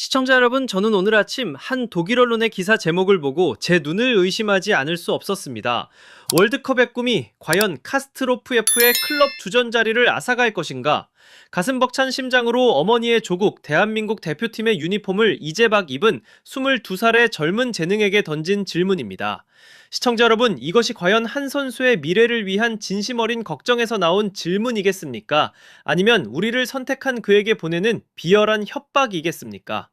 시청자 여러분, 저는 오늘 아침 한 독일 언론의 기사 제목을 보고 제 눈을 의심하지 않을 수 없었습니다. 월드컵의 꿈이 과연 카스트로프예프의 클럽 주전 자리를 앗아갈 것인가? 가슴 벅찬 심장으로 어머니의 조국 대한민국 대표팀의 유니폼을 이제 막 입은 22살의 젊은 재능에게 던진 질문입니다. 시청자 여러분, 이것이 과연 한 선수의 미래를 위한 진심 어린 걱정에서 나온 질문이겠습니까? 아니면 우리를 선택한 그에게 보내는 비열한 협박이겠습니까?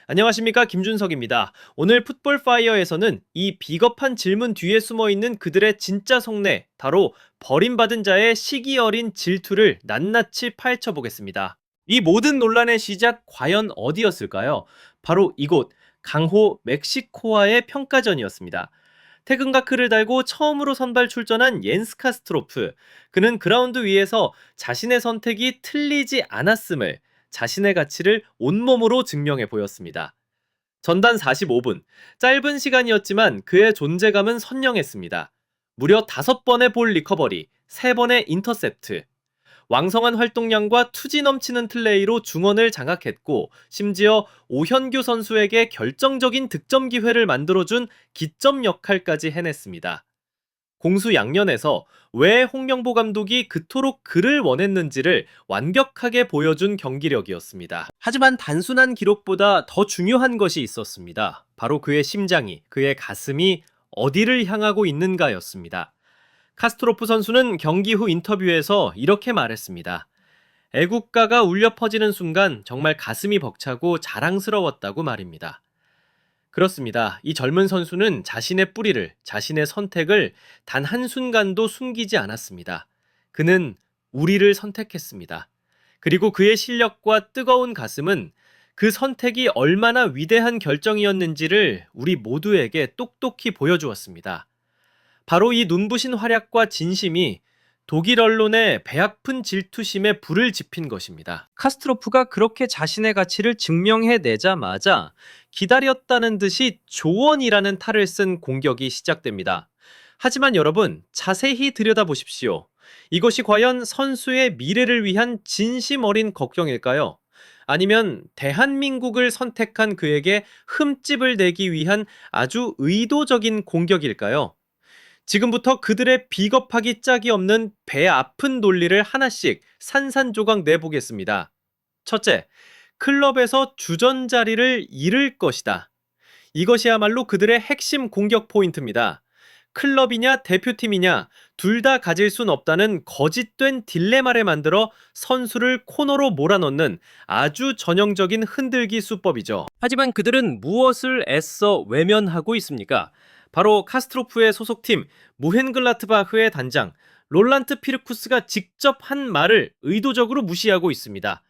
안녕하십니까, 김준석입니다. 오늘 풋볼 파이어에서는 이 비겁한 질문 뒤에 숨어있는 그들의 진짜 속내, 바로 버림받은 자의 시기 어린 질투를 낱낱이 파헤쳐보겠습니다. 이 모든 논란의 시작 과연 어디였을까요? 바로 이곳 강호 멕시코와의 평가전이었습니다. 태극마크를 달고 처음으로 선발 출전한 옌스 카스트로프. 그는 그라운드 위에서 자신의 선택이 틀리지 않았음을, 자신의 가치를 온몸으로 증명해 보였습니다. 전단 45분, 짧은 시간이었지만 그의 존재감은 선명했습니다. 무려 5번의 볼 리커버리, 3번의 인터셉트, 왕성한 활동량과 투지 넘치는 플레이로 중원을 장악했고, 심지어 오현규 선수에게 결정적인 득점 기회를 만들어준 기점 역할까지 해냈습니다. 공수 양년에서 왜 홍명보 감독이 그토록 그를 원했는지를 완벽하게 보여준 경기력이었습니다. 하지만 단순한 기록보다 더 중요한 것이 있었습니다. 바로 그의 심장이, 그의 가슴이 어디를 향하고 있는가였습니다. 카스트로프 선수는 경기 후 인터뷰에서 이렇게 말했습니다. 애국가가 울려 퍼지는 순간 정말 가슴이 벅차고 자랑스러웠다고 말입니다. 그렇습니다. 이 젊은 선수는 자신의 뿌리를, 자신의 선택을 단 한순간도 숨기지 않았습니다. 그는 우리를 선택했습니다. 그리고 그의 실력과 뜨거운 가슴은 그 선택이 얼마나 위대한 결정이었는지를 우리 모두에게 똑똑히 보여주었습니다. 바로 이 눈부신 활약과 진심이 독일 언론의 배아픈 질투심에 불을 지핀 것입니다. 카스트로프가 그렇게 자신의 가치를 증명해내자마자 기다렸다는 듯이 조언이라는 탈을 쓴 공격이 시작됩니다. 하지만 여러분, 자세히 들여다보십시오. 이것이 과연 선수의 미래를 위한 진심 어린 걱정일까요? 아니면 대한민국을 선택한 그에게 흠집을 내기 위한 아주 의도적인 공격일까요? 지금부터 그들의 비겁하기 짝이 없는 배 아픈 논리를 하나씩 산산조각 내보겠습니다. 첫째, 클럽에서 주전 자리를 잃을 것이다. 이것이야말로 그들의 핵심 공격 포인트입니다. 클럽이냐 대표팀이냐 둘 다 가질 순 없다는 거짓된 딜레마를 만들어 선수를 코너로 몰아넣는 아주 전형적인 흔들기 수법이죠. 하지만 그들은 무엇을 애써 외면하고 있습니까? 바로 카스트로프의 소속팀 무헨글라트바흐의 단장 롤란트 피르쿠스가 직접 한 말을 의도적으로 무시하고 있습니다.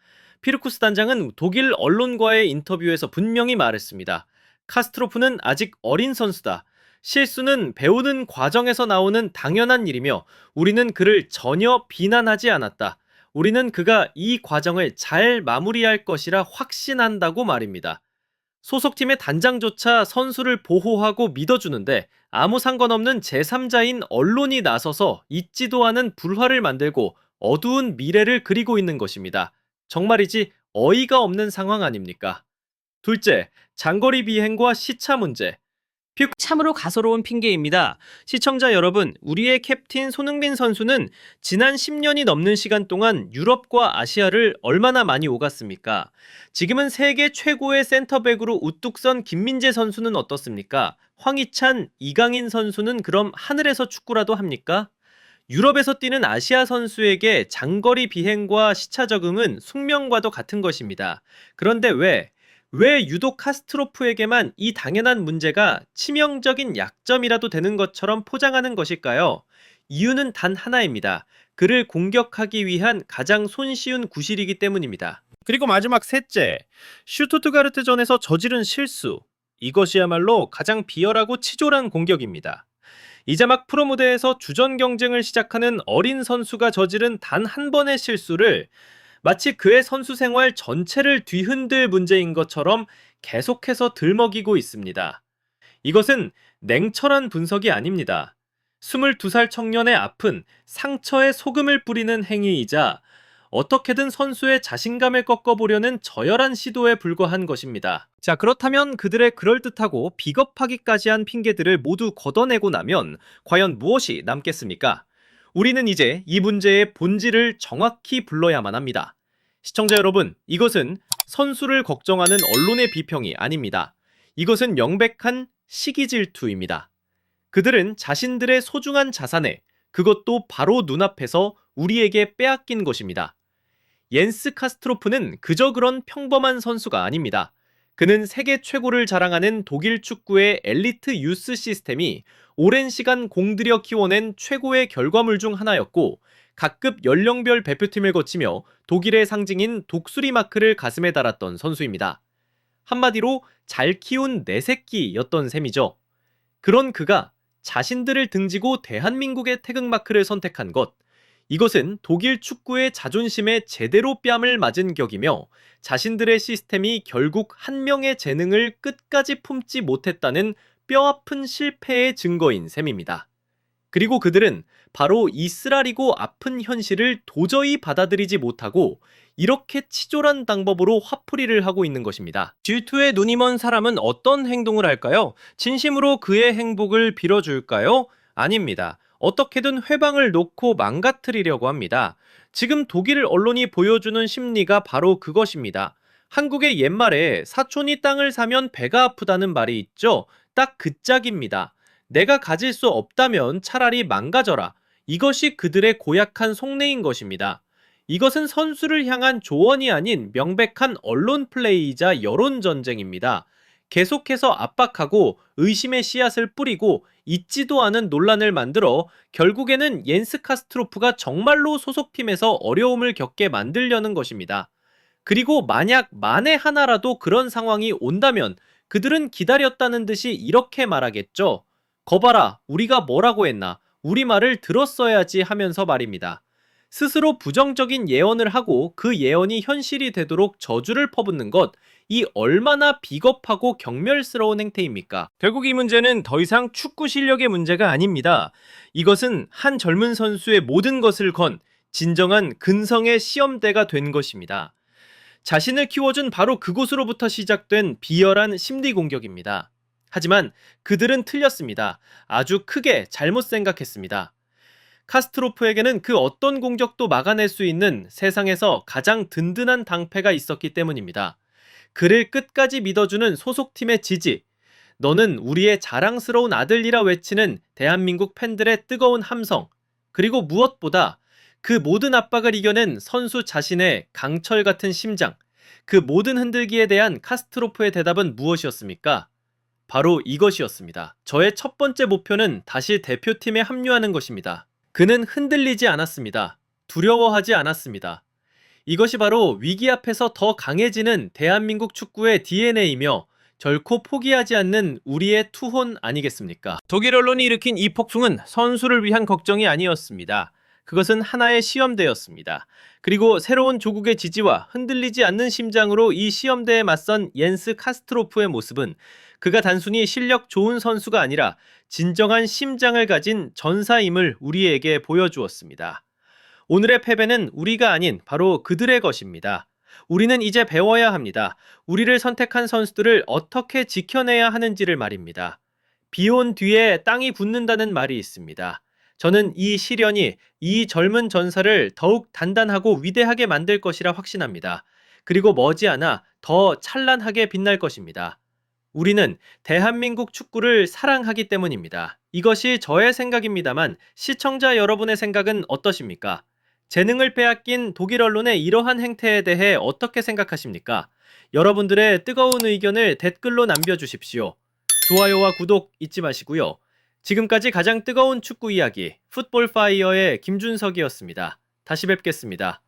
피르쿠스 단장은 독일 언론과의 인터뷰에서 분명히 말했습니다. 카스트로프는 아직 어린 선수다. 실수는 배우는 과정에서 나오는 당연한 일이며 우리는 그를 전혀 비난하지 않았다. 우리는 그가 이 과정을 잘 마무리할 것이라 확신한다고 말입니다. 소속팀의 단장조차 선수를 보호하고 믿어주는데 아무 상관없는 제3자인 언론이 나서서 있지도 않은 불화를 만들고 어두운 미래를 그리고 있는 것입니다. 정말이지 어이가 없는 상황 아닙니까? 둘째, 장거리 비행과 시차 문제. 참으로 가소로운 핑계입니다. 시청자 여러분, 우리의 캡틴 손흥민 선수는 지난 10년이 넘는 시간 동안 유럽과 아시아를 얼마나 많이 오갔습니까? 지금은 세계 최고의 센터백으로 우뚝 선 김민재 선수는 어떻습니까? 황희찬, 이강인 선수는 그럼 하늘에서 축구라도 합니까? 유럽에서 뛰는 아시아 선수에게 장거리 비행과 시차 적응은 숙명과도 같은 것입니다. 그런데 왜 유독 카스트로프에게만 이 당연한 문제가 치명적인 약점이라도 되는 것처럼 포장하는 것일까요? 이유는 단 하나입니다. 그를 공격하기 위한 가장 손쉬운 구실이기 때문입니다. 그리고 마지막 셋째, 슈투트가르트전에서 저지른 실수. 이것이야말로 가장 비열하고 치졸한 공격입니다. 이제 막 프로 무대에서 주전 경쟁을 시작하는 어린 선수가 저지른 단 한 번의 실수를 마치 그의 선수 생활 전체를 뒤흔들 문제인 것처럼 계속해서 들먹이고 있습니다. 이것은 냉철한 분석이 아닙니다. 22살 청년의 아픈 상처에 소금을 뿌리는 행위이자 어떻게든 선수의 자신감을 꺾어보려는 저열한 시도에 불과한 것입니다. 자, 그렇다면 그들의 그럴듯하고 비겁하기까지 한 핑계들을 모두 걷어내고 나면 과연 무엇이 남겠습니까? 우리는 이제 이 문제의 본질을 정확히 불러야만 합니다. 시청자 여러분, 이것은 선수를 걱정하는 언론의 비평이 아닙니다. 이것은 명백한 시기 질투입니다. 그들은 자신들의 소중한 자산에, 그것도 바로 눈앞에서 우리에게 빼앗긴 것입니다. 옌스 카스트로프는 그저 그런 평범한 선수가 아닙니다. 그는 세계 최고를 자랑하는 독일 축구의 엘리트 유스 시스템이 오랜 시간 공들여 키워낸 최고의 결과물 중 하나였고, 각급 연령별 대표팀을 거치며 독일의 상징인 독수리 마크를 가슴에 달았던 선수입니다. 한마디로 잘 키운 내 새끼였던 셈이죠. 그런 그가 자신들을 등지고 대한민국의 태극마크를 선택한 것, 이것은 독일 축구의 자존심에 제대로 뺨을 맞은 격이며 자신들의 시스템이 결국 한 명의 재능을 끝까지 품지 못했다는 뼈아픈 실패의 증거인 셈입니다. 그리고 그들은 바로 이 쓰라리고 아픈 현실을 도저히 받아들이지 못하고 이렇게 치졸한 방법으로 화풀이를 하고 있는 것입니다. 질투에 눈이 먼 사람은 어떤 행동을 할까요? 진심으로 그의 행복을 빌어줄까요? 아닙니다. 어떻게든 회방을 놓고 망가뜨리려고 합니다. 지금 독일 언론이 보여주는 심리가 바로 그것입니다. 한국의 옛말에 사촌이 땅을 사면 배가 아프다는 말이 있죠. 딱 그 짝입니다. 내가 가질 수 없다면 차라리 망가져라. 이것이 그들의 고약한 속내인 것입니다. 이것은 선수를 향한 조언이 아닌 명백한 언론 플레이이자 여론 전쟁입니다. 계속해서 압박하고 의심의 씨앗을 뿌리고 있지도 않은 논란을 만들어 결국에는 옌스 카스트로프가 정말로 소속팀에서 어려움을 겪게 만들려는 것입니다. 그리고 만약 만에 하나라도 그런 상황이 온다면 그들은 기다렸다는 듯이 이렇게 말하겠죠. 거봐라, 우리가 뭐라고 했나? 우리 말을 들었어야지 하면서 말입니다. 스스로 부정적인 예언을 하고 그 예언이 현실이 되도록 저주를 퍼붓는 것, 이 얼마나 비겁하고 경멸스러운 행태입니까? 결국 이 문제는 더 이상 축구 실력의 문제가 아닙니다. 이것은 한 젊은 선수의 모든 것을 건 진정한 근성의 시험대가 된 것입니다. 자신을 키워준 바로 그곳으로부터 시작된 비열한 심리 공격입니다. 하지만 그들은 틀렸습니다. 아주 크게 잘못 생각했습니다. 카스트로프에게는 그 어떤 공격도 막아낼 수 있는 세상에서 가장 든든한 방패가 있었기 때문입니다. 그를 끝까지 믿어주는 소속팀의 지지, 너는 우리의 자랑스러운 아들이라 외치는 대한민국 팬들의 뜨거운 함성, 그리고 무엇보다 그 모든 압박을 이겨낸 선수 자신의 강철 같은 심장, 그 모든 흔들기에 대한 카스트로프의 대답은 무엇이었습니까? 바로 이것이었습니다. 저의 첫 번째 목표는 다시 대표팀에 합류하는 것입니다. 그는 흔들리지 않았습니다. 두려워하지 않았습니다. 이것이 바로 위기 앞에서 더 강해지는 대한민국 축구의 DNA이며 결코 포기하지 않는 우리의 투혼 아니겠습니까? 독일 언론이 일으킨 이 폭풍은 선수를 위한 걱정이 아니었습니다. 그것은 하나의 시험대였습니다. 그리고 새로운 조국의 지지와 흔들리지 않는 심장으로 이 시험대에 맞선 옌스 카스트로프의 모습은 그가 단순히 실력 좋은 선수가 아니라 진정한 심장을 가진 전사임을 우리에게 보여주었습니다. 오늘의 패배는 우리가 아닌 바로 그들의 것입니다. 우리는 이제 배워야 합니다. 우리를 선택한 선수들을 어떻게 지켜내야 하는지를 말입니다. 비 온 뒤에 땅이 굳는다는 말이 있습니다. 저는 이 시련이 이 젊은 전사를 더욱 단단하고 위대하게 만들 것이라 확신합니다. 그리고 머지않아 더 찬란하게 빛날 것입니다. 우리는 대한민국 축구를 사랑하기 때문입니다. 이것이 저의 생각입니다만 시청자 여러분의 생각은 어떠십니까? 재능을 빼앗긴 독일 언론의 이러한 행태에 대해 어떻게 생각하십니까? 여러분들의 뜨거운 의견을 댓글로 남겨주십시오. 좋아요와 구독 잊지 마시고요. 지금까지 가장 뜨거운 축구 이야기 풋볼파이어의 김준석이었습니다. 다시 뵙겠습니다.